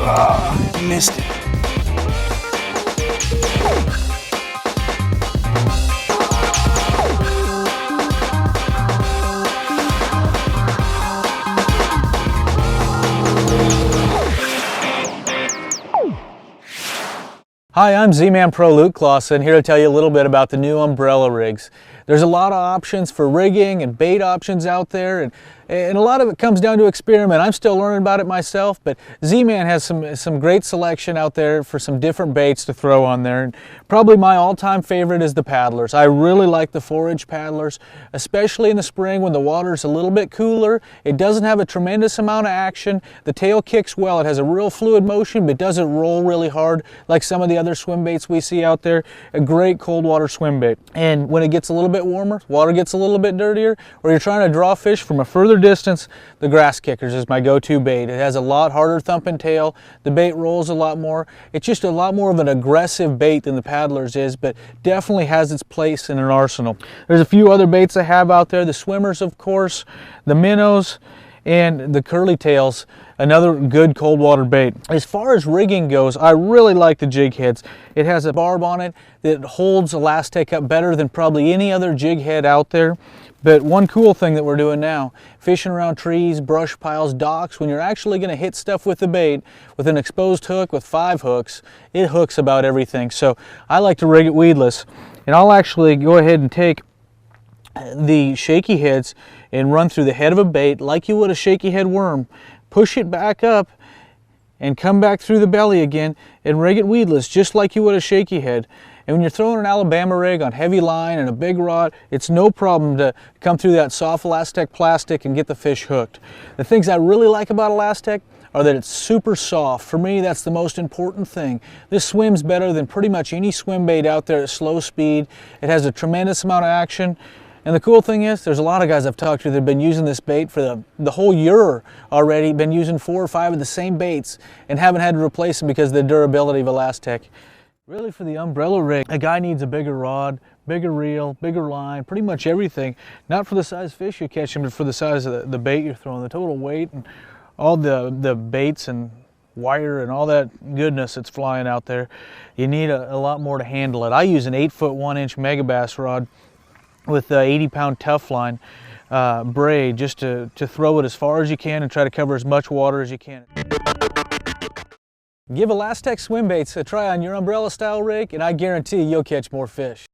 Missed it. Hi, I'm Z-Man Pro Luke Clausen, here to tell you a little bit about the new umbrella rigs. There's a lot of options for rigging and bait options out there, and a lot of it comes down to experiment. I'm still learning about it myself, but Z-Man has some great selection out there for some different baits to throw on there. And probably my all-time favorite is the paddlers. I really like the 4-inch paddlers, especially in the spring when the water's a little bit cooler. It doesn't have a tremendous amount of action. The tail kicks well. It has a real fluid motion, but doesn't roll really hard like some of the other swim baits we see out there. A great cold water swim bait. And when it gets a little bit warmer, water gets a little bit dirtier, or you're trying to draw fish from a further distance, the grass kickers is my go-to bait. It has a lot harder thumping tail. The bait rolls a lot more. It's just a lot more of an aggressive bait than the paddlers is, but definitely has its place in an arsenal. There's a few other baits I have out there. The swimmers, of course, the minnows, and the curly tails, another good cold water bait. As far as rigging goes, I really like the jig heads. It has a barb on it that holds ElaZtech up better than probably any other jig head out there. But one cool thing that we're doing now, fishing around trees, brush piles, docks, when you're actually going to hit stuff with the bait, with an exposed hook with 5 hooks, it hooks about everything. So I like to rig it weedless. And I'll actually go ahead and take the shaky heads and run through the head of a bait like you would a shaky head worm, push it back up and come back through the belly again and rig it weedless just like you would a shaky head. And when you're throwing an Alabama rig on heavy line and a big rod, it's no problem to come through that soft ElaZtech plastic and get the fish hooked. The things I really like about ElaZtech are that it's super soft. For me, that's the most important thing. This swims better than pretty much any swim bait out there at slow speed. It has a tremendous amount of action. And the cool thing is, there's a lot of guys I've talked to that have been using this bait for the whole year already, been using 4 or 5 of the same baits and haven't had to replace them because of the durability of ElaZtech. Really, for the umbrella rig, a guy needs a bigger rod, bigger reel, bigger line, pretty much everything. Not for the size fish you're catching, but for the size of the bait you're throwing, the total weight and all the baits and wire and all that goodness that's flying out there. You need a lot more to handle it. I use an 8-foot 1-inch megabass rod with 80-pound tough line braid just to throw it as far as you can and try to cover as much water as you can. Give ElaZtech swim baits a try on your umbrella style rig and I guarantee you'll catch more fish.